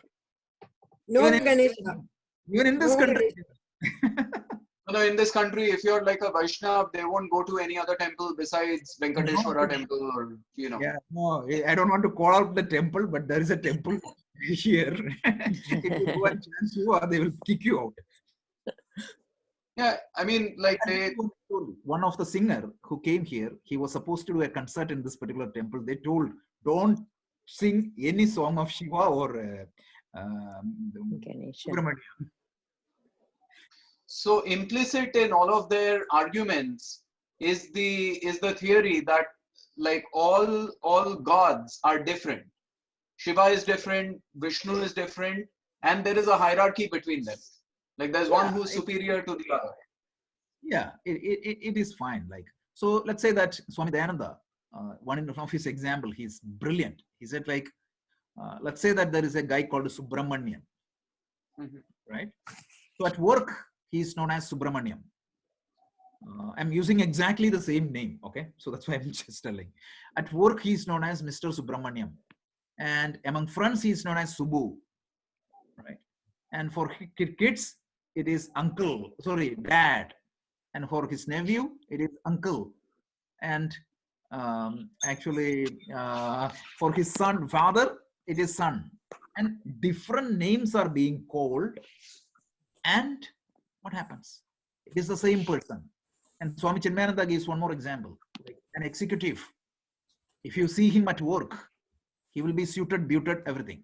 D: No
A: Even in-
D: Ganesha.
A: Even in this
D: No
A: country.
B: No, in this country, if you're like a Vaishnav, they won't go to any other temple besides Venkateshwara temple or,
A: Yeah, no, I don't want to call out the temple, but there is a temple here. If you go and chant Shiva, they will kick you out.
B: Yeah, I mean, like
A: one of the singer who came here, he was supposed to do a concert in this particular temple. They told, don't sing any song of Shiva or Subramaniam.
B: So implicit in all of their arguments is the theory that like all gods are different. Shiva is different, Vishnu is different, and there is a hierarchy between them. Like there's one who's superior to the other.
A: Yeah, it is fine. Like, so let's say that Swami Dayananda, one of his example, he's brilliant. He said like, let's say that there is a guy called Subramanian, right? So at work, he is known as Subramaniam. I'm using exactly the same name, okay? So that's why I'm just telling. At work, he is known as Mr. Subramaniam. And among friends, he is known as Subbu, right? And for kids, it is dad. And for his nephew, it is uncle. And for his father, it is son. And different names are being called. And what happens? It is the same person. And Swami Chinmayananda gives one more example. Like an executive, if you see him at work, he will be suited, booted, everything.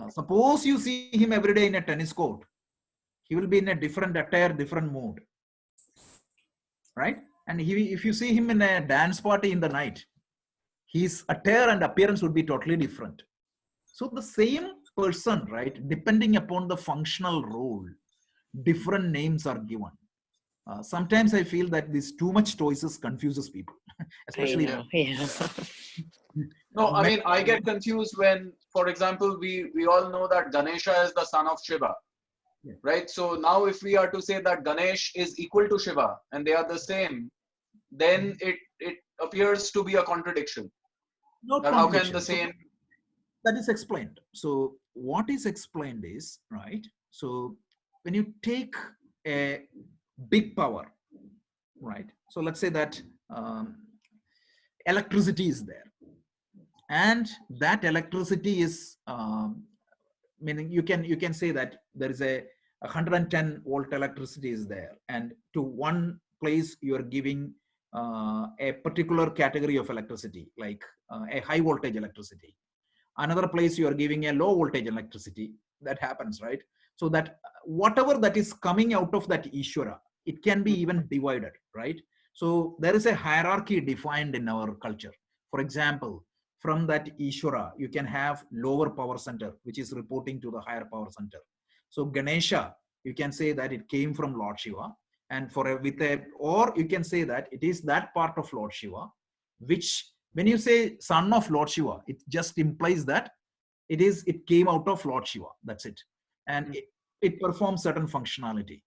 A: Suppose you see him every day in a tennis court, he will be in a different attire, different mood. Right? And if you see him in a dance party in the night, his attire and appearance would be totally different. So the same person, right, depending upon the functional role, different names are given. Sometimes I feel that this too much choices confuses people, especially.
B: No, I mean, I get confused when, for example, we all know that Ganesha is the son of Shiva, right? So now if we are to say that Ganesh is equal to Shiva and they are the same, then it appears to be a contradiction.
A: Not
B: how can the same...
A: That is explained. So what is explained is, right? So when you take a big power, right? So let's say that electricity is there. And that electricity is, meaning you can say that there is a 110 volt electricity is there. And to one place you are giving a particular category of electricity, like a high voltage electricity. Another place you are giving a low voltage electricity. That happens, right? So that whatever that is coming out of that Ishvara, it can be even divided, right? So there is a hierarchy defined in our culture. For example, from that Ishvara, you can have lower power center, which is reporting to the higher power center. So Ganesha, you can say that it came from Lord Shiva, and or you can say that it is that part of Lord Shiva, which when you say son of Lord Shiva, it just implies that it came out of Lord Shiva. That's it. And it performs certain functionality.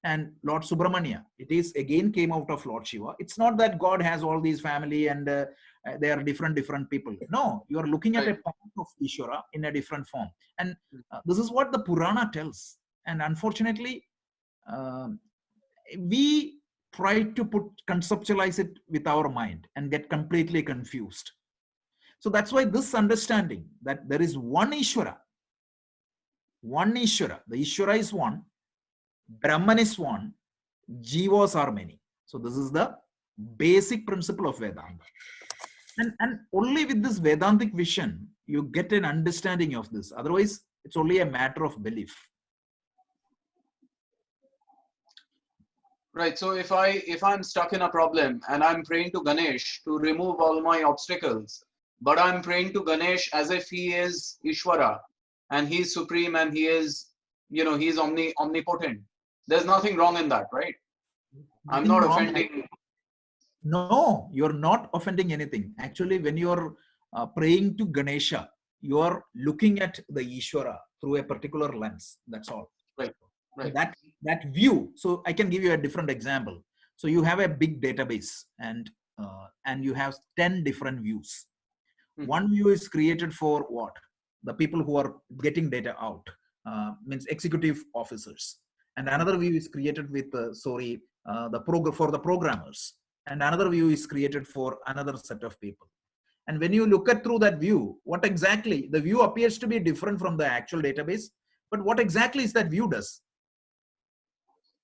A: And Lord Subramania, it is again came out of Lord Shiva. It's not that God has all these family and they are different people. No, you are looking at a part of Ishvara in a different form. And this is what the Purana tells. And unfortunately, we try to conceptualize it with our mind and get completely confused. So that's why this understanding that there is one Ishvara, the Ishvara is one, Brahman is one, Jivas are many. So this is the basic principle of Vedanta. And only with this Vedantic vision, you get an understanding of this. Otherwise, it's only a matter of belief.
B: Right. So if I'm stuck in a problem and I'm praying to Ganesh to remove all my obstacles, but I'm praying to Ganesh as if he is Ishvara and he's supreme and he is, he's omnipotent. There's nothing wrong in that, right? I'm
A: Nothing
B: not
A: wrong.
B: offending.
A: No, you're not offending anything. Actually, when you're praying to Ganesha, you're looking at the Ishvara through a particular lens. That's all.
B: Right. Right.
A: That view. So I can give you a different example. So you have a big database and you have 10 different views. One view is created for what? The people who are getting data out, means executive officers. And another view is created with, for the programmers. And another view is created for another set of people. And when you look at through that view, what exactly, the view appears to be different from the actual database, but what exactly is that view does?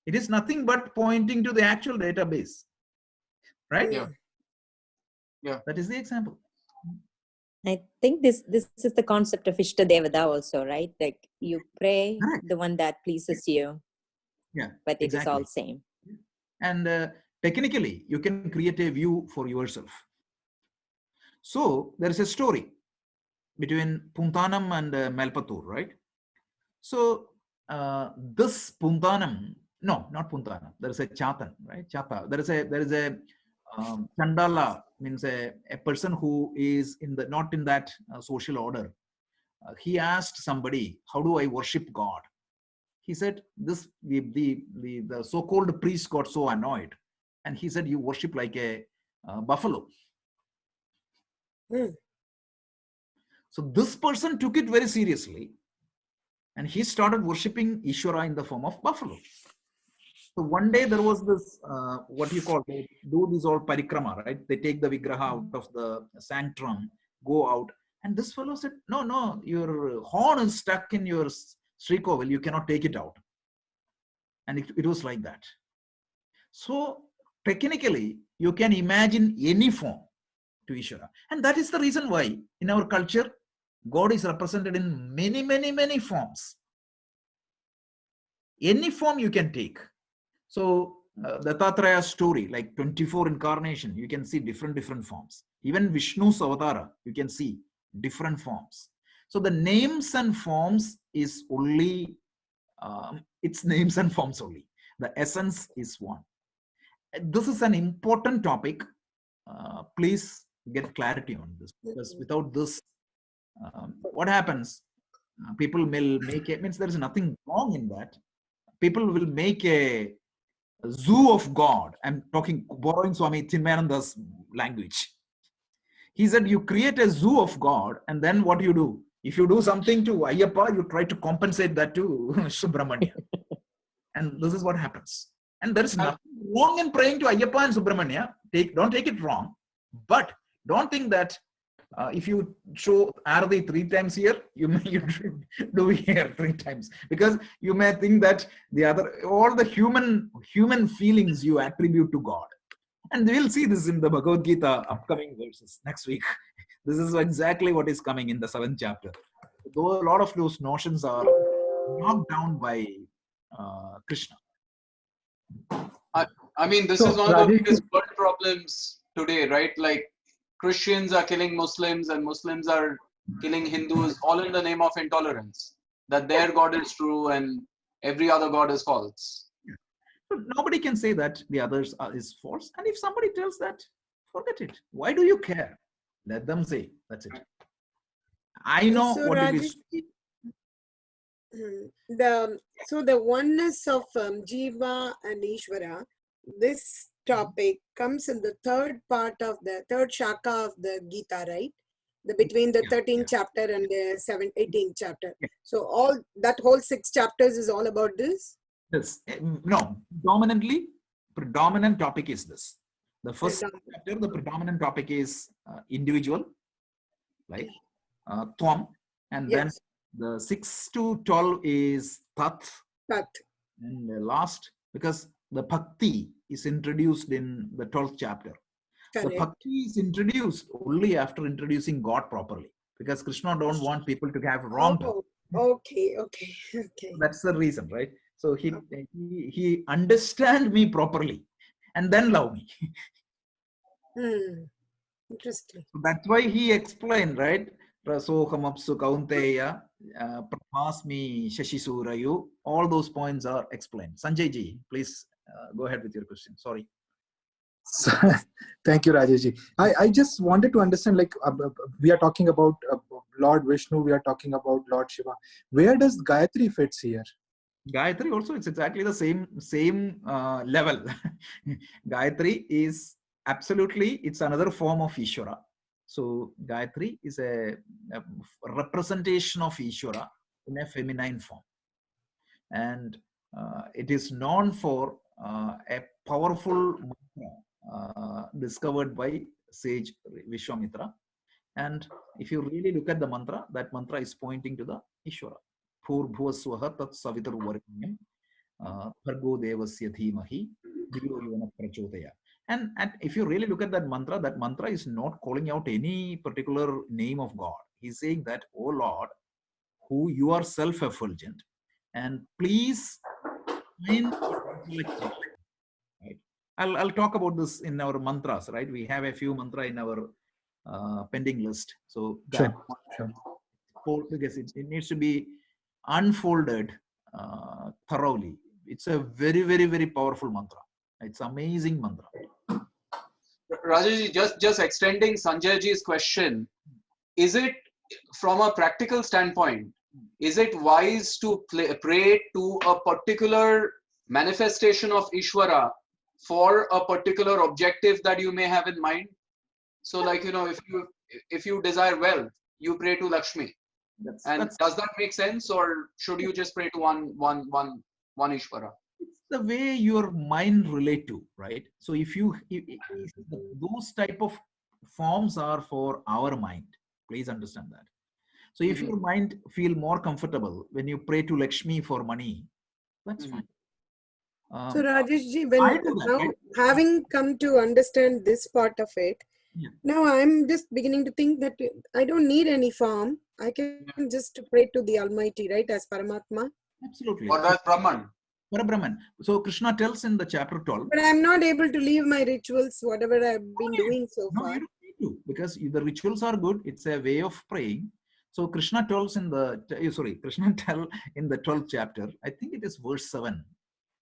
A: It is nothing but pointing to the actual database, right?
B: Yeah. Yeah.
A: That is the example.
G: I think this is the concept of Ishtadevada also, right? Like you pray
A: Correct.
G: the one that pleases you.
A: Yeah,
G: but it
A: exactly.
G: is all same.
A: And technically, you can create a view for yourself. So there is a story between Puntanam and Melpatur, right? So this Puntanam, no, not Puntanam. There is a Chatan, right? Chata. There is a Chandala, means a person who is not in that social order. He asked somebody, "How do I worship God?" He said, the so-called priest got so annoyed, and he said, "You worship like a buffalo." So this person took it very seriously, and he started worshipping Ishvara in the form of buffalo. So one day there was this, they do this all parikrama, right? They take the vigraha out of the sanctum, go out, and this fellow said, no, your horn is stuck in your Srikoval, you cannot take it out. And it was like that. So technically, you can imagine any form to Ishvara. And that is the reason why in our culture, God is represented in many, many, many forms. Any form you can take. So the Tatraya story, like 24 incarnation, you can see different forms. Even Vishnu's avatara, you can see different forms. So the names and forms is only, it's names and forms only. The essence is one. This is an important topic. Please get clarity on this, because without this, what happens? People will make it, means there is nothing wrong in that. People will make a zoo of God. I'm borrowing Swami Chinmayananda's language. He said, you create a zoo of God, and then what you do? If you do something to Ayyappa, you try to compensate that to Subramanya. And this is what happens. And there is nothing wrong in praying to Ayyappa and Subramanya. Don't take it wrong. But don't think that if you show Arati 3 times here, you do here 3 times. Because you may think that all the human feelings you attribute to God. And we'll see this in the Bhagavad Gita upcoming verses next week. This is exactly what is coming in the 7th chapter. Though a lot of those notions are knocked down by Krishna.
B: I mean, this is one of the biggest world problems today, right? Like Christians are killing Muslims and Muslims are killing Hindus, all in the name of intolerance. That their God is true and every other God is false.
A: So nobody can say that the others is false. And if somebody tells that, forget it. Why do you care? Let them say. That's it. I know
D: so
A: what
D: Rajesh,
A: it is.
D: The oneness of Jiva and Ishvara, this topic comes in the third shaka of the Gita, right? Between the 13th chapter and the 18th chapter.
A: Yeah.
D: So that whole 6 chapters is all about this?
A: Yes. No, predominant topic is this. The first chapter, the predominant topic is individual, like Tvam, and then the 6 to 12 is Tat. And the last, because the Bhakti is introduced in the 12th chapter. Correct. The Bhakti is introduced only after introducing God properly, because Krishna don't want people to have wrong.
D: Okay.
A: That's the reason, right? So he understand me properly and then love me.
D: Interesting.
A: So that's why he explained, right? Rasohamapsu kaunteya, pramasmi shashisurayu. All those points are explained. Sanjay ji, please go ahead with your question. Sorry.
H: So, thank you, Rajesh ji. I just wanted to understand, like, we are talking about Lord Vishnu, we are talking about Lord Shiva. Where does Gayatri fits here?
A: Gayatri also, it's exactly the same level. Gayatri is absolutely, it's another form of Ishvara. So Gayatri is a representation of Ishvara in a feminine form. And it is known for a powerful mantra discovered by sage Vishwamitra. And if you really look at the mantra, that mantra is pointing to the Ishvara. Bhuvaswaha tat savitar varenyam bhargo devasya dhimahi dhiyo yona prachodaya. And if you really look at that mantra is not calling out any particular name of God. He's saying that, oh Lord, who you are self-effulgent, and please find right. I'll talk about this in our mantras, right? We have a few mantra in our pending list. So that because it needs to be unfolded thoroughly. It's a very, very, very powerful mantra. It's amazing mantra.
B: Rajesh, just extending Sanjay ji's question, is it from a practical standpoint, is it wise to pray to a particular manifestation of Ishvara for a particular objective that you may have in mind? So, like, you know, if you desire wealth, you pray to Lakshmi. Does that make sense, or should you just pray to one Ishvara?
A: It's the way your mind relate to, right? So if those type of forms are for our mind, please understand that. So if your mind feel more comfortable when you pray to Lakshmi for money, that's fine.
D: So Rajesh ji, now having come to understand this part of it, now I'm just beginning to think that I don't need any form. I can just pray to the Almighty, right, as Paramatma.
A: Absolutely.
B: Or as Brahman.
A: Brahman. So Krishna tells in the chapter 12.
D: But I'm not able to leave my rituals, whatever I've been doing so far.
A: You don't need to, because the rituals are good. It's a way of praying. So Krishna tells in the 12th chapter, I think it is verse 7.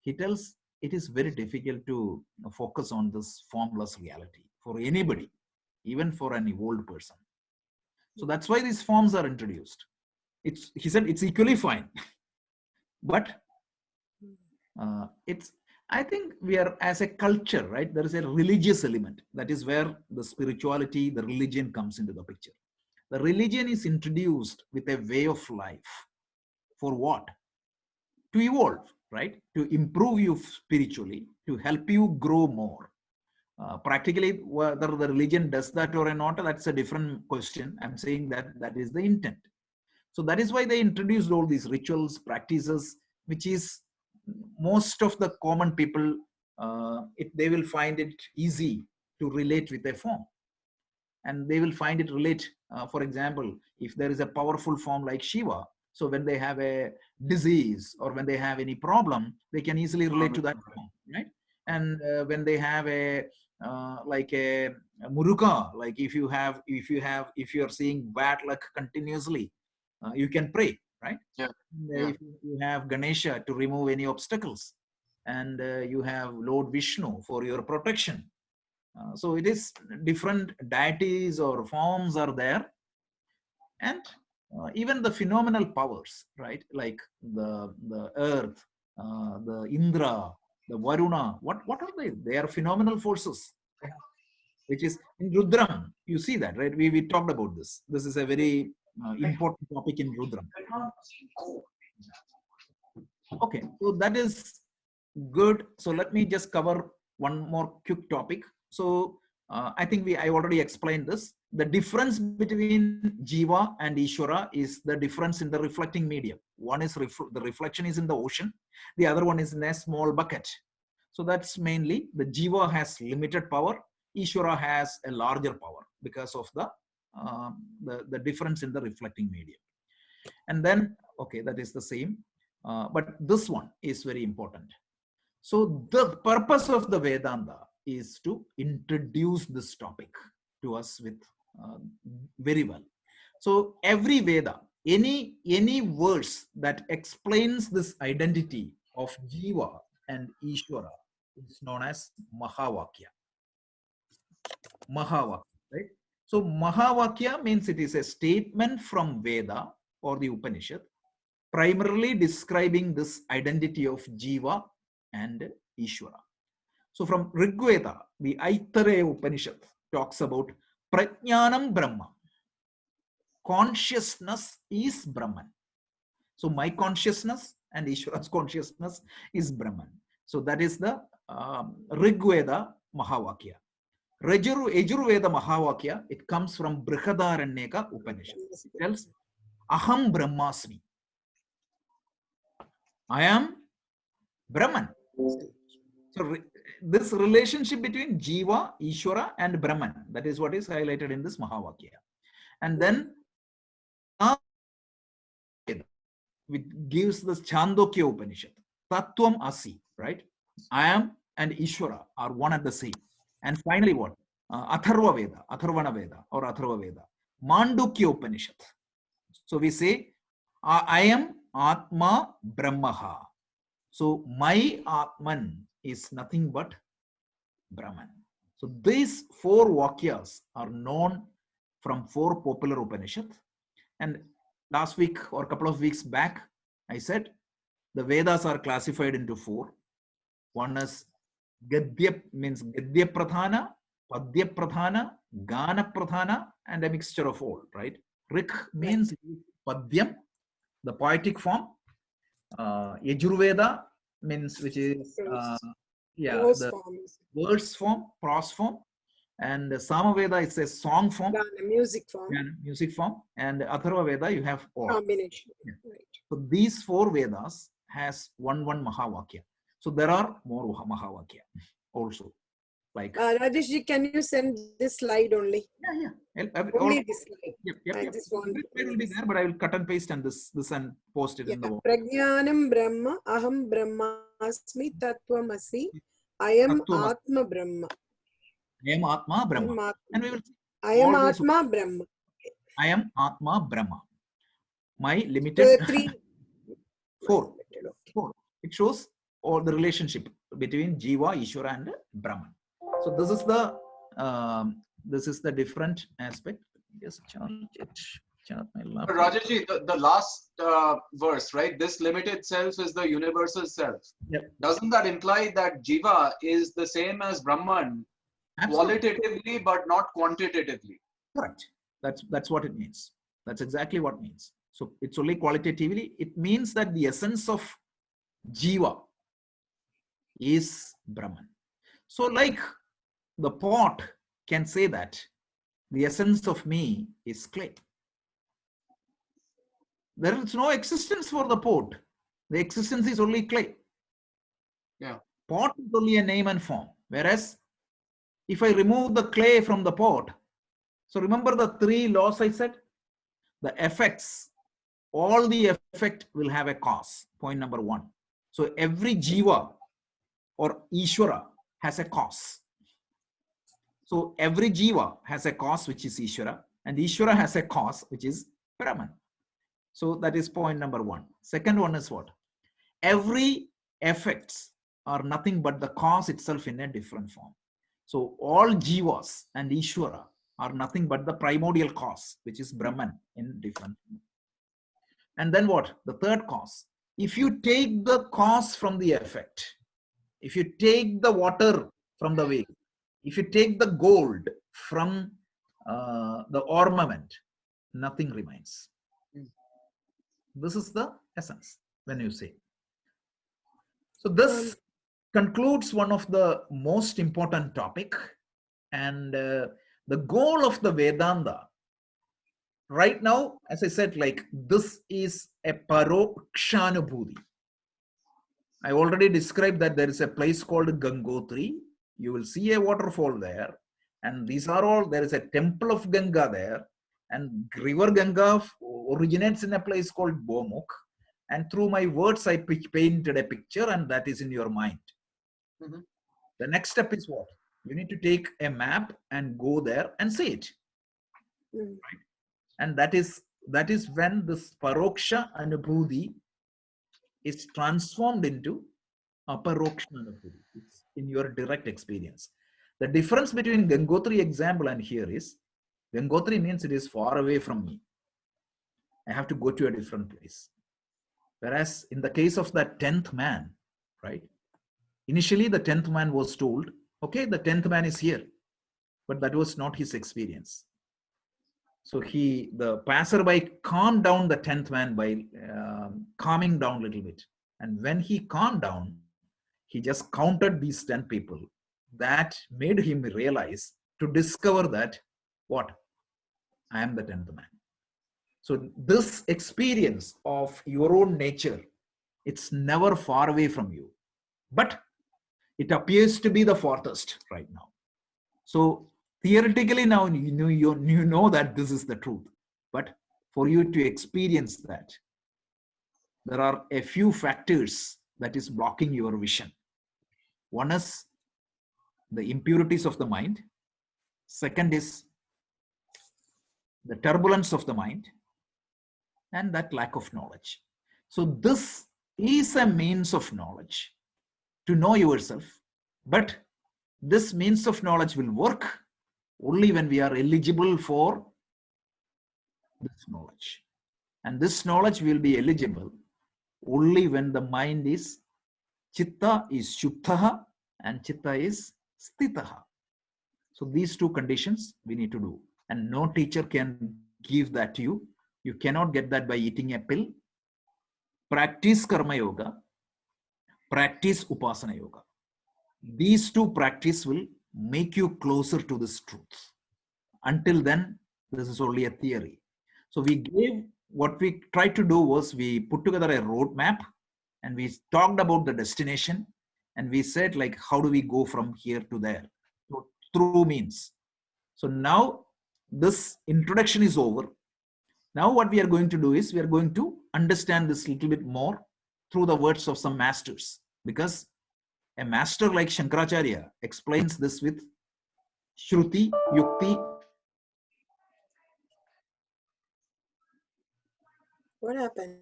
A: He tells it is very difficult to focus on this formless reality for anybody, even for an evolved person. So that's why these forms are introduced. He said it's equally fine, but I think we are, as a culture, right? There is a religious element. That is where the spirituality, the religion comes into the picture. The religion is introduced with a way of life. For what? To evolve, right? To improve you spiritually, to help you grow more. Practically, whether the religion does that or not, that's a different question. I'm saying that is the intent. So that is why they introduced all these rituals, practices, which is most of the common people, they will find it easy to relate with a form. And they will find it relate, for example, if there is a powerful form like Shiva, so when they have a disease or when they have any problem, they can easily relate to that form, right? And when they have like a muruka, like if you are seeing bad luck continuously, you can pray, right? If you have Ganesha to remove any obstacles, and you have Lord Vishnu for your protection. So it is different deities or forms are there, and even the phenomenal powers, right? Like the earth, the Indra, the Varuna. What are they? They are phenomenal forces, which is in Rudram. You see that, right? We talked about this. This is a very important topic in Rudram. Okay, so that is good. So let me just cover one more quick topic. So I think I already explained this. The difference between Jiva and Ishvara is the difference in the reflecting medium. One is the reflection is in the ocean. The other one is in a small bucket. So that's mainly the Jiva has limited power. Ishvara has a larger power because of the difference in the reflecting medium. And then, okay, that is the same. but this one is very important. So the purpose of the Vedanta is to introduce this topic to us with very well. So every Veda, any verse that explains this identity of Jiva and Ishvara is known as Mahavakya. Mahavakya, right? So Mahavakya means it is a statement from Veda or the Upanishad, primarily describing this identity of Jiva and Ishvara. So from Rig Veda, the Aitareya Upanishad talks about Prajnanam Brahma. Consciousness is Brahman. So my consciousness and Ishvara's consciousness is Brahman. So that is the Rig Veda Mahavakya. Yajurveda Mahavakya, it comes from Brihadaranyaka Upanishad. It tells Aham Brahmasmi. I am Brahman. So this relationship between Jiva, Ishvara and Brahman, that is what is highlighted in this Mahavakya. And then it gives this Chandogya Upanishad, Tattvam Asi, right? I am and Ishvara are one and the same. And finally what? Atharva Veda, Atharvana Veda or Atharva Veda, Mandukya Upanishad. So we say, I am Atma Brahmaha. So my Atman is nothing but Brahman. So these four Vakyas are known from four popular Upanishads. And last week or a couple of weeks back, I said the Vedas are classified into four. One is Gadya, means Gadya Pradhana, Padya Pradhana, Gana Pradhana, and a mixture of all, right? Rik means Padyam, the poetic form. Yajurveda means which is the verse form, prose form. And Samaveda is a song form,
D: music form.
A: Music form. And Atharva Veda you have all.
D: Combination.
A: Yeah.
D: Right.
A: So these four Vedas has one Mahavakya. So there are more Mahavakya also. Like
D: Rajeshji, can you send this slide only?
A: Yeah.
D: Only this slide.
A: Yep.
D: I just want
A: it will be there, but I will cut and paste and this and post it in the wall.
D: Prajnanam Brahma, Aham Brahmasmi Tattvamasi, I am Atma Brahma.
A: I am Atma Brahma. And we will see.
D: I am Atma Brahma.
A: I am Atma Brahma. My limited four. It shows all the relationship between Jiva, Ishvara, and Brahman. So this is the different aspect. Just charge my laptop.
B: Rajaji, the last verse, right? This limited self is the universal self.
A: Yep.
B: Doesn't that imply that Jiva is the same as Brahman? Absolutely. Qualitatively, but not quantitatively?
A: Correct. That's what it means. That's exactly what it means. So it's only qualitatively. It means that the essence of Jiva is Brahman. So like the pot can say that the essence of me is clay. There is no existence for the pot. The existence is only clay.
B: Yeah.
A: Pot is only a name and form. Whereas if I remove the clay from the pot, so remember the three laws I said? The effects, all the effect will have a cause. Point number one. So every Jiva or Ishvara has a cause. So every Jiva has a cause, which is Ishvara, and Ishvara has a cause, which is Brahman. So that is point number one. Second one is what? Every effects are nothing but the cause itself in a different form. So all Jivas and Ishvara are nothing but the primordial cause, which is Brahman in different form. And then what? The third cause. If you take the cause from the effect, if you take the water from the wave, if you take the gold from the ornament, nothing remains. This is the essence when you say. So this concludes one of the most important topic, and the goal of the Vedanta right now, as I said, like this is a parokshanubhuti. I already described that there is a place called Gangotri. You will see a waterfall there, and these are all, there is a temple of Ganga there, and river Ganga originates in a place called Bomuk, and through my words I painted a picture, and that is in your mind.
B: Mhm.
A: The next step is what? You need to take a map and go there and see it.
D: Mm.
A: And that is when this paroksha anubhuti is transformed into aparoksha anubhuti. It's in your direct experience. The difference between Gangotri example and here is, Gangotri means it is far away from me. I have to go to a different place. Whereas in the case of that 10th man, right? Initially the 10th man was told, okay, the 10th man is here, but that was not his experience. So the passerby calmed down the 10th man by calming down a little bit. And when he calmed down, he just counted these 10 people. That made him realize, to discover that, what? I am the 10th man. So this experience of your own nature, it's never far away from you, but it appears to be the farthest right now. So theoretically now you know that this is the truth, but for you to experience that, there are a few factors that is blocking your vision. One is the impurities of the mind. Second is the turbulence of the mind, and that lack of knowledge. So this is a means of knowledge to know yourself, but this means of knowledge will work only when we are eligible for this knowledge. And this knowledge will be eligible only when the mind is, chitta is shuddha and chitta is sthitaha. So these two conditions we need to do. And no teacher can give that to you. You cannot get that by eating a pill. Practice karma yoga, practice upasana yoga. These two practice will make you closer to this truth. Until then, this is only a theory. So what we tried to do was we put together a roadmap and we talked about the destination and we said, like, how do we go from here to there? So, through means. So now this introduction is over. Now what we are going to do is we are going to understand this a little bit more through the words of some masters, because a master like Shankaracharya explains this with Shruti, Yukti.
D: What happened?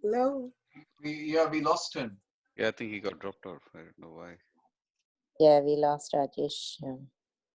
D: Hello?
B: We lost him.
C: Yeah, I think he got dropped off. I don't know why.
G: Yeah, we lost Rajesh.